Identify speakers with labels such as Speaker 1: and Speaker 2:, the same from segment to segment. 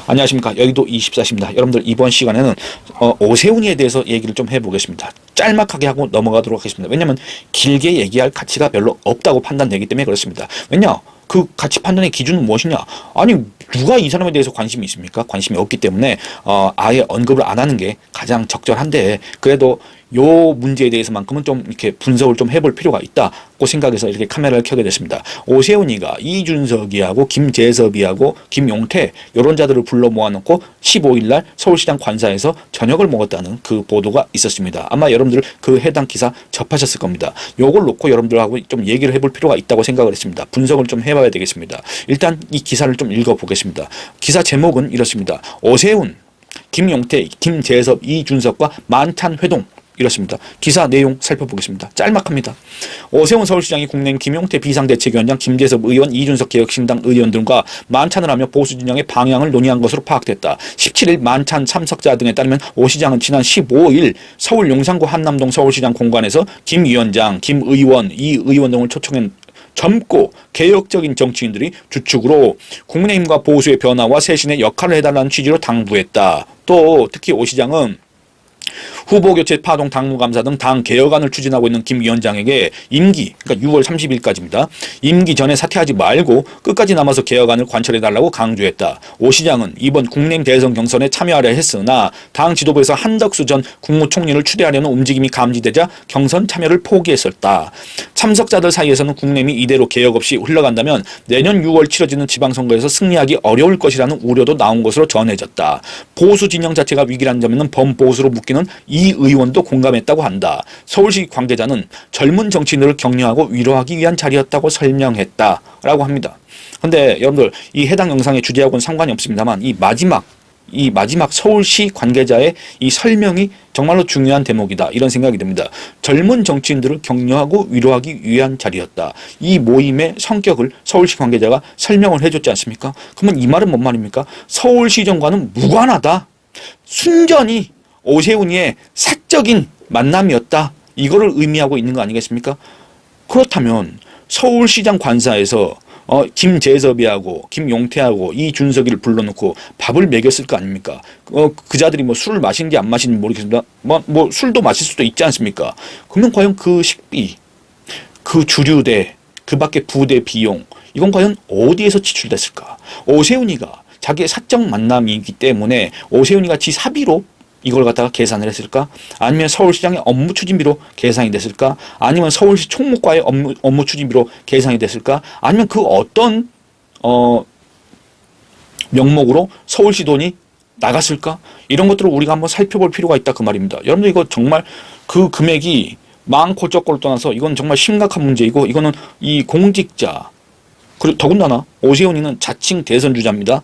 Speaker 1: 안녕하십니까. 여의도 24시입니다. 여러분들 이번 시간에는 오세훈이에 대해서 얘기를 좀 해보겠습니다. 짤막하게 하고 넘어가도록 하겠습니다. 왜냐하면 길게 얘기할 가치가 별로 없다고 판단되기 때문에 그렇습니다. 왜냐? 그 가치 판단의 기준은 무엇이냐? 아니 누가 이 사람에 대해서 관심이 있습니까? 관심이 없기 때문에 아예 언급을 안 하는 게 가장 적절한데, 그래도 요 문제에 대해서만큼은 좀 이렇게 분석을 좀 해볼 필요가 있다고 생각해서 이렇게 카메라를 켜게 됐습니다. 오세훈이가 이준석이하고 김재섭이하고 김용태 이런 자들을 불러 모아놓고 15일날 서울시장 관사에서 저녁을 먹었다는 그 보도가 있었습니다. 아마 여러분들 그 해당 기사 접하셨을 겁니다. 요걸 놓고 여러분들하고 좀 얘기를 해볼 필요가 있다고 생각을 했습니다. 분석을 좀 해봐야 되겠습니다. 일단 이 기사를 좀 읽어보겠습니다. 기사 제목은 이렇습니다. 오세훈, 김용태, 김재섭, 이준석과 만찬 회동, 이렇습니다. 기사 내용 살펴보겠습니다. 짤막합니다. 오세훈 서울시장이 국내임 김용태 비상대책위원장, 김재섭 의원, 이준석 개혁신당 의원 등과 만찬을 하며 보수진영의 방향을 논의한 것으로 파악됐다. 17일 만찬 참석자 등에 따르면 오 시장은 지난 15일 서울 용산구 한남동 서울시장 공관에서 김 위원장, 김 의원, 이 의원 등을 초청한 젊고 개혁적인 정치인들이 주축으로 국민의힘과 보수의 변화와 쇄신의 역할을 해달라는 취지로 당부했다. 또 특히 오 시장은 후보교체 파동 당무감사 등 당 개혁안을 추진하고 있는 김 위원장에게 임기, 그러니까 6월 30일까지입니다. 임기 전에 사퇴하지 말고 끝까지 남아서 개혁안을 관철해달라고 강조했다. 오 시장은 이번 국내임 대선 경선에 참여하려 했으나 당 지도부에서 한덕수 전 국무총리를 추대하려는 움직임이 감지되자 경선 참여를 포기했었다. 참석자들 사이에서는 국내임이 이대로 개혁 없이 흘러간다면 내년 6월 치러지는 지방선거에서 승리하기 어려울 것이라는 우려도 나온 것으로 전해졌다. 보수 진영 자체가 위기라는 점에는 범보수로 묶이는 이 의원도 공감했다고 한다. 서울시 관계자는 젊은 정치인들을 격려하고 위로하기 위한 자리였다고 설명했다라고 합니다. 근데 여러분들 이 해당 영상의 주제하고는 상관이 없습니다만 이 마지막 서울시 관계자의 이 설명이 정말로 중요한 대목이다, 이런 생각이 듭니다. 젊은 정치인들을 격려하고 위로하기 위한 자리였다. 이 모임의 성격을 서울시 관계자가 설명을 해줬지 않습니까? 그러면 이 말은 뭔 말입니까? 서울시정과는 무관하다. 순전히 오세훈이의 사적인 만남이었다, 이거를 의미하고 있는 거 아니겠습니까? 그렇다면 서울시장 관사에서 김재섭이하고 김용태하고 이준석이를 불러놓고 밥을 먹였을 거 아닙니까? 그 자들이 뭐 술을 마시는지 안 마시는지 모르겠습니다. 뭐 술도 마실 수도 있지 않습니까? 그러면 과연 그 식비, 그 주류대, 그 밖에 부대 비용, 이건 과연 어디에서 지출됐을까? 오세훈이가 자기의 사적 만남이기 때문에 오세훈이가 지 사비로 이걸 갖다가 계산을 했을까? 아니면 서울시장의 업무 추진비로 계산이 됐을까? 아니면 서울시 총무과의 업무 추진비로 계산이 됐을까? 아니면 그 어떤 명목으로 서울시 돈이 나갔을까? 이런 것들을 우리가 한번 살펴볼 필요가 있다, 그 말입니다. 여러분들 이거 정말 그 금액이 많고 적고를 떠나서 이건 정말 심각한 문제이고, 이거는 이 공직자, 그리고 더군다나 오세훈이는 자칭 대선 주자입니다.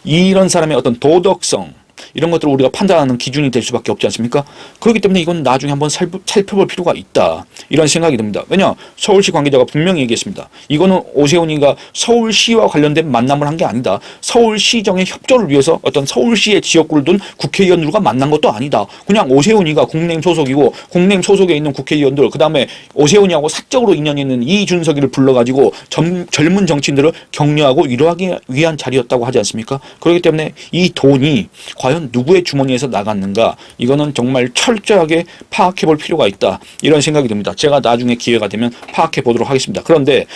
Speaker 1: 이런 사람의 어떤 도덕성, 이런 것들을 우리가 판단하는 기준이 될 수밖에 없지 않습니까? 그렇기 때문에 이건 나중에 한번 살펴볼 필요가 있다, 이런 생각이 듭니다. 왜냐? 서울시 관계자가 분명히 얘기했습니다. 이거는 오세훈이가 서울시와 관련된 만남을 한 게 아니다. 서울시정의 협조를 위해서 어떤 서울시의 지역구를 둔 국회의원들과 만난 것도 아니다. 그냥 오세훈이가 국내임 소속이고 국내임 소속에 있는 국회의원들, 그 다음에 오세훈이하고 사적으로 인연이 있는 이준석이를 불러가지고 젊은 정치인들을 격려하고 위로하기 위한 자리였다고 하지 않습니까? 그렇기 때문에 이 돈이 과연 누구의 주머니에서 나갔는가, 이거는 정말 철저하게 파악해 볼 필요가 있다, 이런 생각이 듭니다. 제가 나중에 기회가 되면 파악해 보도록 하겠습니다. 그런데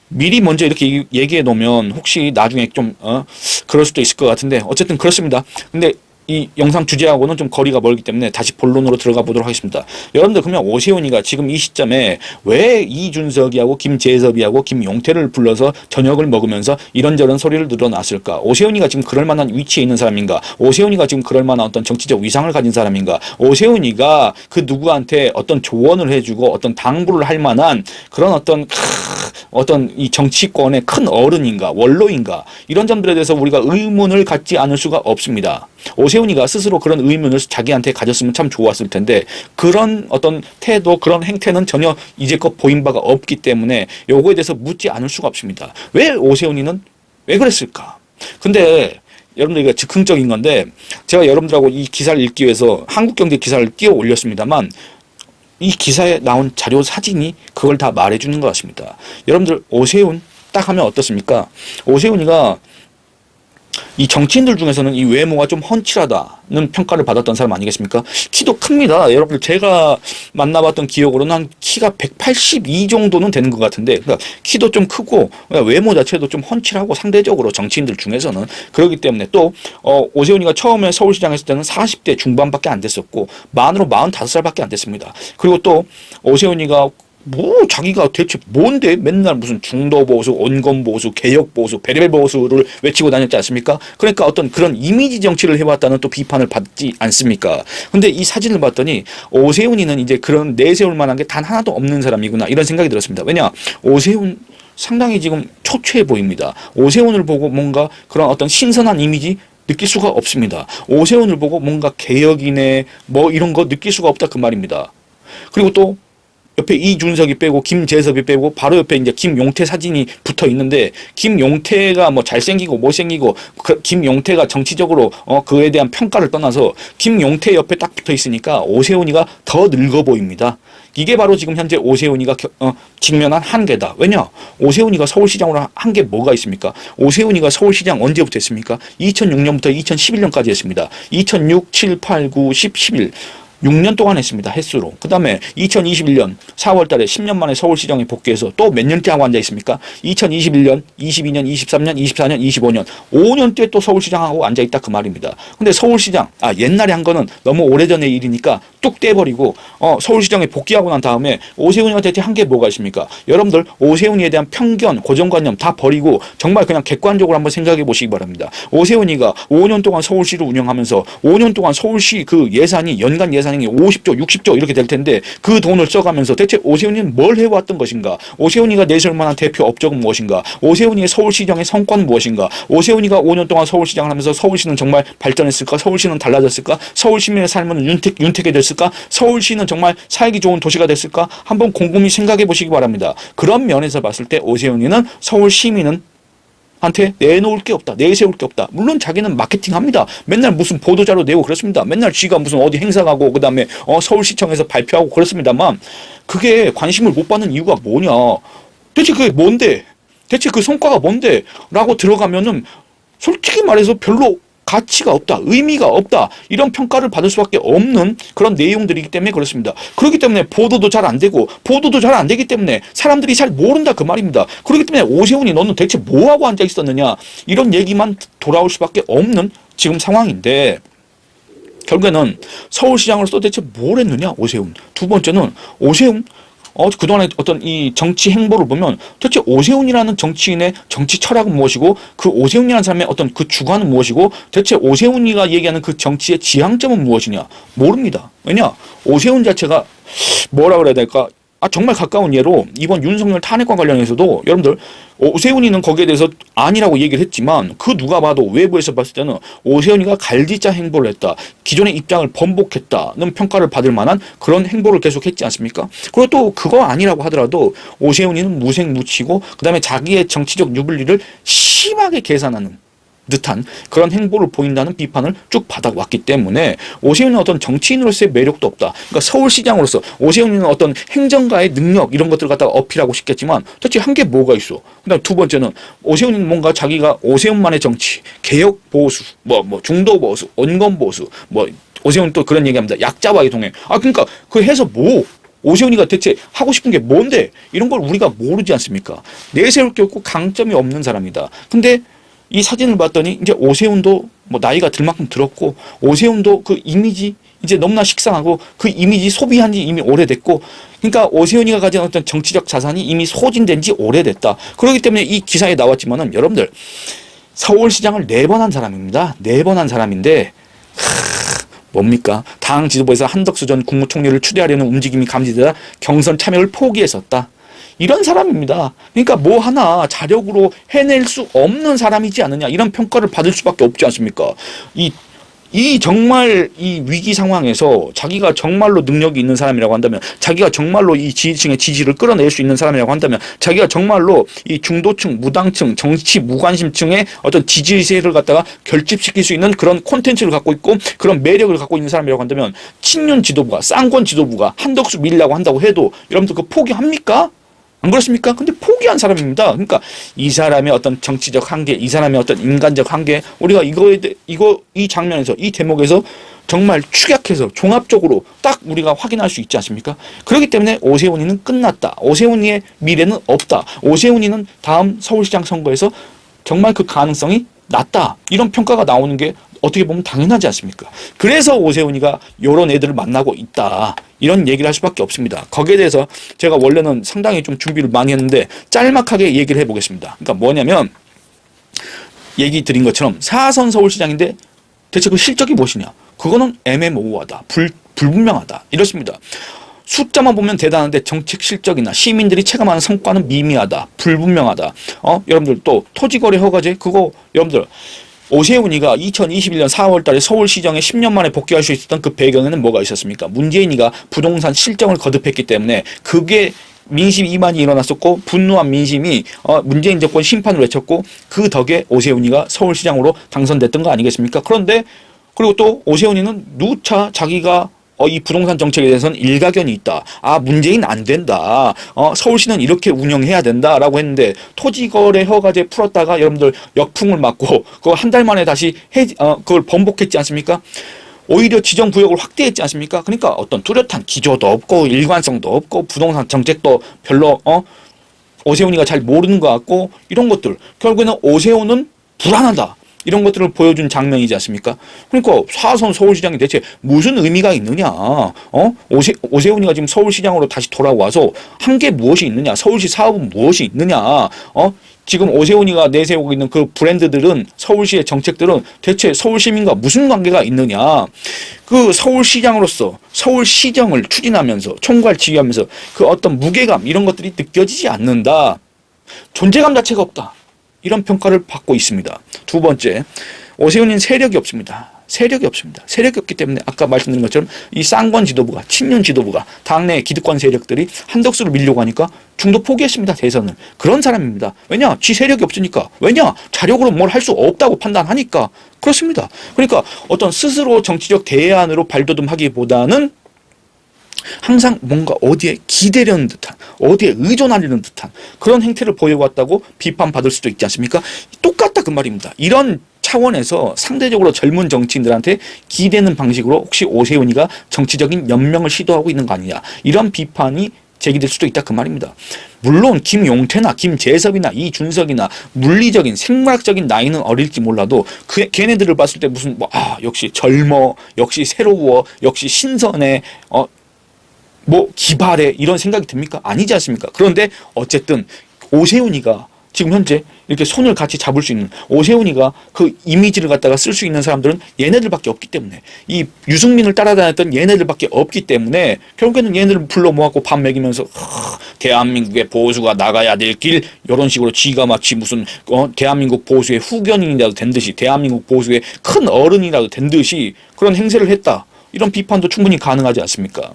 Speaker 1: 미리 먼저 이렇게 얘기해 놓으면 혹시 나중에 좀 그럴 수도 있을 것 같은데, 어쨌든 그렇습니다. 근데 이 영상 주제하고는 좀 거리가 멀기 때문에 다시 본론으로 들어가 보도록 하겠습니다. 여러분들, 그러면 오세훈이가 지금 이 시점에 왜 이준석이하고 김재섭이하고 김용태를 불러서 저녁을 먹으면서 이런저런 소리를 늘어놨을까? 오세훈이가 지금 그럴 만한 위치에 있는 사람인가? 오세훈이가 지금 그럴 만한 어떤 정치적 위상을 가진 사람인가? 오세훈이가 그 누구한테 어떤 조언을 해주고 어떤 당부를 할 만한 그런 어떤 이 정치권의 큰 어른인가, 원로인가, 이런 점들에 대해서 우리가 의문을 갖지 않을 수가 없습니다. 오세훈이가 스스로 그런 의문을 자기한테 가졌으면 참 좋았을 텐데, 그런 어떤 태도, 그런 행태는 전혀 이제껏 보인 바가 없기 때문에 요거에 대해서 묻지 않을 수가 없습니다. 왜 오세훈이는 왜 그랬을까? 근데 여러분들 이거 즉흥적인 건데, 제가 여러분들하고 이 기사를 읽기 위해서 한국경제 기사를 띄워 올렸습니다만, 이 기사에 나온 자료 사진이 그걸 다 말해주는 것 같습니다. 여러분들 오세훈 딱 하면 어떻습니까? 오세훈이가 이 정치인들 중에서는 이 외모가 좀 훤칠하다는 평가를 받았던 사람 아니겠습니까? 키도 큽니다. 여러분들 제가 만나봤던 기억으로는 한 키가 182 정도는 되는 것 같은데, 그러니까 키도 좀 크고 외모 자체도 좀 훤칠하고 상대적으로 정치인들 중에서는 그렇기 때문에 또 오세훈이가 처음에 서울시장 했을 때는 40대 중반밖에 안 됐었고 만으로 45살밖에 안 됐습니다. 그리고 또 오세훈이가 뭐 자기가 대체 뭔데 맨날 무슨 중도 보수, 온건 보수, 개혁 보수, 베레벨 보수를 외치고 다녔지 않습니까? 그러니까 어떤 그런 이미지 정치를 해왔다는 또 비판을 받지 않습니까? 근데 이 사진을 봤더니 오세훈이는 이제 그런 내세울 만한 게 단 하나도 없는 사람이구나 이런 생각이 들었습니다. 왜냐? 오세훈 상당히 지금 초췌해 보입니다. 오세훈을 보고 뭔가 그런 어떤 신선한 이미지 느낄 수가 없습니다. 오세훈을 보고 뭔가 개혁이네 뭐 이런 거 느낄 수가 없다 그 말입니다. 그리고 또 옆에 이준석이 빼고 김재섭이 빼고 바로 옆에 이제 김용태 사진이 붙어 있는데 김용태가 뭐 잘생기고 못생기고 김용태가 정치적으로 그에 대한 평가를 떠나서 김용태 옆에 딱 붙어 있으니까 오세훈이가 더 늙어 보입니다. 이게 바로 지금 현재 오세훈이가 직면한 한계다. 왜냐? 오세훈이가 서울시장으로 한 게 뭐가 있습니까? 오세훈이가 서울시장 언제부터 했습니까? 2006년부터 2011년까지 했습니다. 2006, 7, 8, 9, 10, 11 6년 동안 했습니다. 횟수로. 그 다음에 2021년 4월 달에 10년 만에 서울시장에 복귀해서 또 몇 년째 하고 앉아 있습니까? 2021년, 22년, 23년, 24년, 25년 5년째 또 서울시장하고 앉아 있다 그 말입니다. 근데 서울시장, 옛날에 한 거는 너무 오래전의 일이니까 뚝 떼버리고 서울시장에 복귀하고 난 다음에 오세훈이가 대체 한 게 뭐가 있습니까? 여러분들 오세훈이에 대한 편견, 고정관념 다 버리고 정말 그냥 객관적으로 한번 생각해 보시기 바랍니다. 오세훈이가 5년 동안 서울시를 운영하면서 5년 동안 서울시 그 예산이 연간 예산이 50조, 60조 이렇게 될 텐데 그 돈을 써가면서 대체 오세훈이는 뭘 해왔던 것인가? 오세훈이가 내세울 만한 대표 업적은 무엇인가? 오세훈이의 서울시장의 성과는 무엇인가? 오세훈이가 5년 동안 서울시장을 하면서 서울시는 정말 발전했을까? 서울시는 달라졌을까? 서울 시민의 삶은 윤택해졌을까? 서울시는 정말 살기 좋은 도시가 됐을까? 한번 곰곰이 생각해 보시기 바랍니다. 그런 면에서 봤을 때 오세훈이는 서울 시민은 한테 내놓을 게 없다. 내세울 게 없다. 물론 자기는 마케팅합니다. 맨날 무슨 보도자료 내고 그렇습니다. 맨날 쥐가 무슨 어디 행사 가고 그다음에 서울시청에서 발표하고 그렇습니다만 그게 관심을 못 받는 이유가 뭐냐. 대체 그게 뭔데? 대체 그 성과가 뭔데? 라고 들어가면은 솔직히 말해서 별로 가치가 없다, 의미가 없다 이런 평가를 받을 수밖에 없는 그런 내용들이기 때문에 그렇습니다. 그렇기 때문에 보도도 잘 안 되고 보도도 잘 안 되기 때문에 사람들이 잘 모른다 그 말입니다. 그렇기 때문에 오세훈이 너는 대체 뭐하고 앉아 있었느냐 이런 얘기만 돌아올 수밖에 없는 지금 상황인데 결국에는 서울시장으로서 대체 뭘 했느냐 오세훈. 두 번째는 오세훈 그동안의 어떤 이 정치 행보를 보면 도대체 오세훈이라는 정치인의 정치 철학은 무엇이고 그 오세훈이라는 사람의 어떤 그 주관은 무엇이고 대체 오세훈이가 얘기하는 그 정치의 지향점은 무엇이냐 모릅니다. 왜냐 오세훈 자체가 뭐라 그래야 될까 정말 가까운 예로 이번 윤석열 탄핵과 관련해서도 여러분들 오세훈이는 거기에 대해서 아니라고 얘기를 했지만 그 누가 봐도 외부에서 봤을 때는 오세훈이가 갈디짜 행보를 했다. 기존의 입장을 번복했다는 평가를 받을 만한 그런 행보를 계속했지 않습니까? 그리고 또 그거 아니라고 하더라도 오세훈이는 무색무취고 그다음에 자기의 정치적 유불리를 심하게 계산하는 듯한 그런 행보를 보인다는 비판을 쭉 받아왔기 때문에 오세훈은 어떤 정치인으로서의 매력도 없다. 그러니까 서울시장으로서 오세훈은 어떤 행정가의 능력 이런 것들을 갖다가 어필하고 싶겠지만 도대체 한 게 뭐가 있어. 그다음 두 번째는 오세훈은 뭔가 자기가 오세훈만의 정치, 개혁 보수, 뭐 중도 보수, 온건 보수, 오세훈 또 그런 얘기합니다. 약자와의 동행. 그러니까 그 해서 뭐 오세훈이가 대체 하고 싶은 게 뭔데 이런 걸 우리가 모르지 않습니까? 내세울 게 없고 강점이 없는 사람이다. 근데 이 사진을 봤더니 이제 오세훈도 나이가 들 만큼 들었고 오세훈도 그 이미지 이제 너무나 식상하고 그 이미지 소비한 지 이미 오래됐고 그러니까 오세훈이가 가진 어떤 정치적 자산이 이미 소진된 지 오래됐다. 그렇기 때문에 이 기사에 나왔지만은 여러분들 서울시장을 4번 한 사람입니다. 4번 한 사람인데 뭡니까? 당 지도부에서 한덕수 전 국무총리를 추대하려는 움직임이 감지되다 경선 참여를 포기했었다. 이런 사람입니다. 그러니까 뭐 하나 자력으로 해낼 수 없는 사람이지 않느냐 이런 평가를 받을 수밖에 없지 않습니까? 이 정말 이 위기 상황에서 자기가 정말로 능력이 있는 사람이라고 한다면 자기가 정말로 이 지지층의 지지를 끌어낼 수 있는 사람이라고 한다면 자기가 정말로 이 중도층, 무당층, 정치 무관심층의 어떤 지지세를 갖다가 결집시킬 수 있는 그런 콘텐츠를 갖고 있고 그런 매력을 갖고 있는 사람이라고 한다면 친윤 지도부가 쌍권 지도부가 한덕수 밀라고 한다고 해도 여러분들 그 포기합니까? 안 그렇습니까? 근데 포기한 사람입니다. 그러니까 이 사람의 어떤 정치적 한계, 이 사람의 어떤 인간적 한계, 우리가 이 장면에서, 이 대목에서 정말 축약해서 종합적으로 딱 우리가 확인할 수 있지 않습니까? 그렇기 때문에 오세훈이는 끝났다. 오세훈이의 미래는 없다. 오세훈이는 다음 서울시장 선거에서 정말 그 가능성이 낮다. 이런 평가가 나오는 게 어떻게 보면 당연하지 않습니까? 그래서 오세훈이가 이런 애들을 만나고 있다. 이런 얘기를 할 수밖에 없습니다. 거기에 대해서 제가 원래는 상당히 좀 준비를 많이 했는데 짤막하게 얘기를 해보겠습니다. 그러니까 뭐냐면 얘기 드린 것처럼 4선 서울시장인데 대체 그 실적이 무엇이냐? 그거는 애매모호하다. 불분명하다. 이렇습니다. 숫자만 보면 대단한데 정책 실적이나 시민들이 체감하는 성과는 미미하다. 불분명하다. 여러분들 또 토지거래 허가제 그거 여러분들 오세훈이가 2021년 4월 달에 서울시정에 10년 만에 복귀할 수 있었던 그 배경에는 뭐가 있었습니까? 문재인이가 부동산 실정을 거듭했기 때문에 그게 민심 이만이 일어났었고 분노한 민심이 문재인 정권 심판을 외쳤고 그 덕에 오세훈이가 서울시장으로 당선됐던 거 아니겠습니까? 그런데 그리고 또 오세훈이는 누차 자기가 이 부동산 정책에 대해서는 일가견이 있다. 문재인 안 된다. 서울시는 이렇게 운영해야 된다라고 했는데 토지거래 허가제 풀었다가 여러분들 역풍을 맞고 그거 한 달 만에 다시 그걸 번복했지 않습니까? 오히려 지정구역을 확대했지 않습니까? 그러니까 어떤 뚜렷한 기조도 없고 일관성도 없고 부동산 정책도 별로 오세훈이가 잘 모르는 것 같고 이런 것들 결국에는 오세훈은 불안하다. 이런 것들을 보여준 장면이지 않습니까? 그러니까 4선 서울시장이 대체 무슨 의미가 있느냐? 오세훈이가 지금 서울시장으로 다시 돌아와서 한 게 무엇이 있느냐? 서울시 사업은 무엇이 있느냐? 지금 오세훈이가 내세우고 있는 그 브랜드들은 서울시의 정책들은 대체 서울시민과 무슨 관계가 있느냐? 그 서울시장으로서 서울시정을 추진하면서 총괄 지휘하면서 그 어떤 무게감 이런 것들이 느껴지지 않는다. 존재감 자체가 없다. 이런 평가를 받고 있습니다. 두 번째, 오세훈이는 세력이 없습니다. 세력이 없습니다. 세력이 없기 때문에 아까 말씀드린 것처럼 이 쌍권 지도부가 친윤 지도부가 당내 기득권 세력들이 한덕수를 밀려고 하니까 중도 포기했습니다. 대선을. 그런 사람입니다. 왜냐? 지 세력이 없으니까. 왜냐? 자력으로 뭘 할 수 없다고 판단하니까. 그렇습니다. 그러니까 어떤 스스로 정치적 대안으로 발돋움하기보다는 항상 뭔가 어디에 기대려는 듯한 어디에 의존하려는 듯한 그런 행태를 보여왔다고 비판받을 수도 있지 않습니까? 똑같다 그 말입니다. 이런 차원에서 상대적으로 젊은 정치인들한테 기대는 방식으로 혹시 오세훈이가 정치적인 연명을 시도하고 있는 거 아니냐 이런 비판이 제기될 수도 있다 그 말입니다. 물론 김용태나 김재섭이나 이준석이나 물리적인 생물학적인 나이는 어릴지 몰라도 걔네들을 봤을 때 무슨 역시 젊어 역시 새로워 역시 신선해 기발해 이런 생각이 듭니까? 아니지 않습니까? 그런데 어쨌든 오세훈이가 지금 현재 이렇게 손을 같이 잡을 수 있는 오세훈이가 그 이미지를 갖다가 쓸 수 있는 사람들은 얘네들밖에 없기 때문에 이 유승민을 따라다녔던 얘네들밖에 없기 때문에 결국에는 얘네들을 불러 모았고 밥 먹이면서 대한민국의 보수가 나가야 될 길 이런 식으로 지가 마치 무슨 대한민국 보수의 후견인이라도 된 듯이 대한민국 보수의 큰 어른이라도 된 듯이 그런 행세를 했다. 이런 비판도 충분히 가능하지 않습니까?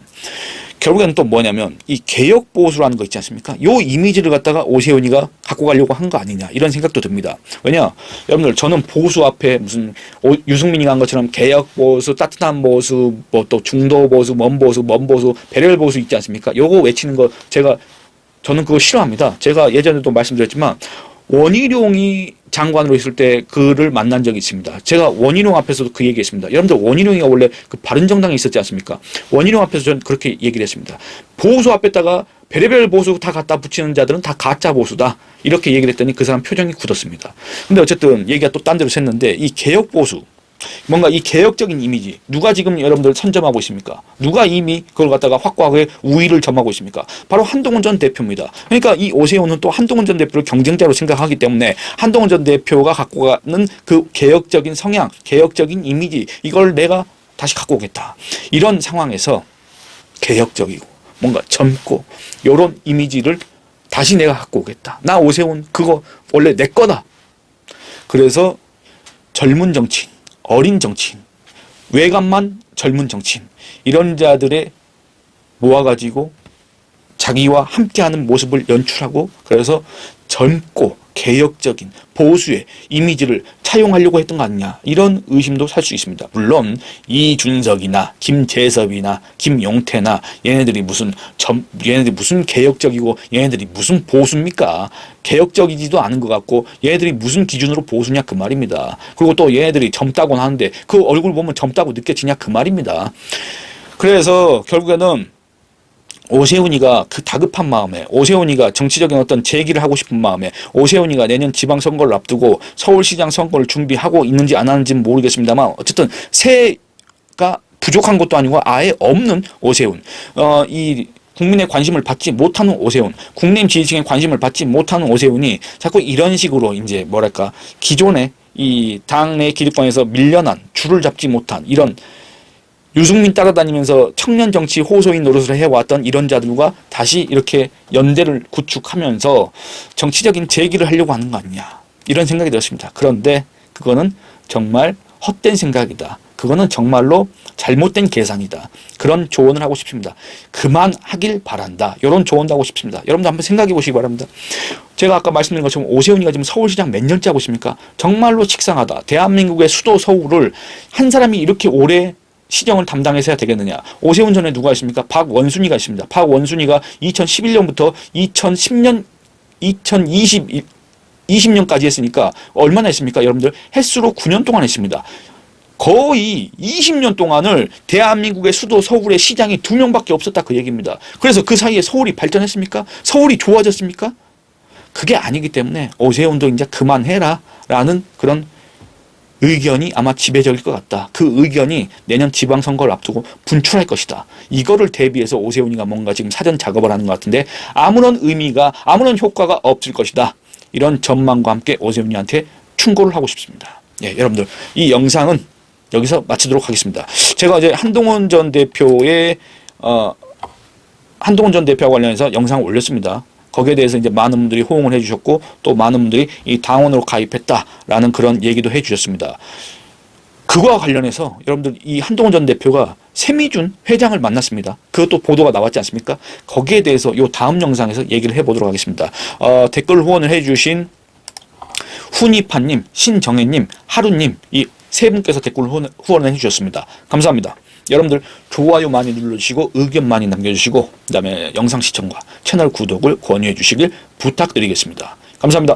Speaker 1: 결국에는 또 뭐냐면 이 개혁 보수라는 거 있지 않습니까? 요 이미지를 갖다가 오세훈이가 갖고 가려고 한 거 아니냐 이런 생각도 듭니다. 왜냐? 여러분들 저는 보수 앞에 무슨 유승민이 간 것처럼 개혁 보수, 따뜻한 보수, 또 중도 보수, 먼 보수, 배려의 보수 있지 않습니까? 요거 외치는 거 저는 그거 싫어합니다. 제가 예전에도 말씀드렸지만 원희룡이 장관으로 있을 때 그를 만난 적이 있습니다. 제가 원희룡 앞에서도 그 얘기했습니다. 여러분들 원희룡이가 원래 그 바른정당에 있었지 않습니까? 원희룡 앞에서 저는 그렇게 얘기를 했습니다. 보수 앞에다가 별의별 보수 다 갖다 붙이는 자들은 다 가짜 보수다. 이렇게 얘기를 했더니 그 사람 표정이 굳었습니다. 근데 어쨌든 얘기가 또 딴 데로 샜는데 이 개혁 보수 뭔가 이 개혁적인 이미지 누가 지금 여러분들 선점하고 있습니까? 누가 이미 그걸 갖다가 확고하게 우위를 점하고 있습니까? 바로 한동훈 전 대표입니다. 그러니까 이 오세훈은 또 한동훈 전 대표를 경쟁자로 생각하기 때문에 한동훈 전 대표가 갖고 가는 그 개혁적인 성향, 개혁적인 이미지 이걸 내가 다시 갖고 오겠다. 이런 상황에서 개혁적이고 뭔가 젊고 이런 이미지를 다시 내가 갖고 오겠다. 나 오세훈 그거 원래 내 거다. 그래서 젊은 정치인 어린 정치인, 외관만 젊은 정치인 이런 자들의 모아가지고 자기와 함께하는 모습을 연출하고 그래서 젊고 개혁적인 보수의 이미지를 차용하려고 했던 거 아니냐, 이런 의심도 살 수 있습니다. 물론 이준석이나 김재섭이나 김용태나 얘네들이 무슨 개혁적이고 얘네들이 무슨 보수입니까? 개혁적이지도 않은 것 같고 얘네들이 무슨 기준으로 보수냐 그 말입니다. 그리고 또 얘네들이 젊다고는 하는데 그 얼굴 보면 젊다고 느껴지냐 그 말입니다. 그래서 결국에는 오세훈이가 그 다급한 마음에, 오세훈이가 정치적인 어떤 재기를 하고 싶은 마음에, 오세훈이가 내년 지방선거를 앞두고 서울시장 선거를 준비하고 있는지 안 하는지는 모르겠습니다만 어쨌든 새가 부족한 것도 아니고 아예 없는 오세훈, 이 국민의 관심을 받지 못하는 오세훈, 국민 지지층의 관심을 받지 못하는 오세훈이 자꾸 이런 식으로 이제 뭐랄까 기존의 이 당내 기득권에서 밀려난, 줄을 잡지 못한 이런 유승민 따라다니면서 청년 정치 호소인 노릇을 해왔던 이런 자들과 다시 이렇게 연대를 구축하면서 정치적인 재기를 하려고 하는 거 아니냐, 이런 생각이 들었습니다. 그런데 그거는 정말 헛된 생각이다. 그거는 정말로 잘못된 계산이다. 그런 조언을 하고 싶습니다. 그만하길 바란다. 이런 조언도 하고 싶습니다. 여러분도 한번 생각해 보시기 바랍니다. 제가 아까 말씀드린 것처럼 오세훈이가 지금 서울시장 몇 년째 하고 있습니까? 정말로 식상하다. 대한민국의 수도 서울을 한 사람이 이렇게 오래 시정을 담당해서 해야 되겠느냐. 오세훈 전에 누가 있습니까? 박원순이가 있습니다. 박원순이가 2011년부터 2010년, 2020년까지 했으니까 얼마나 했습니까? 여러분들 횟수로 9년 동안 했습니다. 거의 20년 동안을 대한민국의 수도 서울의 시장이 2명밖에 없었다 그 얘기입니다. 그래서 그 사이에 서울이 발전했습니까? 서울이 좋아졌습니까? 그게 아니기 때문에 오세훈도 이제 그만해라 라는 그런 의견이 아마 지배적일 것 같다. 그 의견이 내년 지방선거를 앞두고 분출할 것이다. 이거를 대비해서 오세훈이가 뭔가 지금 사전 작업을 하는 것 같은데 아무런 의미가, 아무런 효과가 없을 것이다. 이런 전망과 함께 오세훈이한테 충고를 하고 싶습니다. 예, 여러분들 이 영상은 여기서 마치도록 하겠습니다. 제가 이제 한동훈 전 대표하고 관련해서 영상을 올렸습니다. 거기에 대해서 이제 많은 분들이 호응을 해주셨고 또 많은 분들이 이 당원으로 가입했다라는 그런 얘기도 해주셨습니다. 그거와 관련해서 여러분들 이 한동훈 전 대표가 세미준 회장을 만났습니다. 그것도 보도가 나왔지 않습니까? 거기에 대해서 이 다음 영상에서 얘기를 해보도록 하겠습니다. 댓글 후원을 해주신 훈이파님, 신정혜님, 하루님 이 세 분께서 댓글 후원을 해주셨습니다. 감사합니다. 여러분들 좋아요 많이 눌러주시고 의견 많이 남겨주시고 그 다음에 영상 시청과 채널 구독을 권유해 주시길 부탁드리겠습니다. 감사합니다.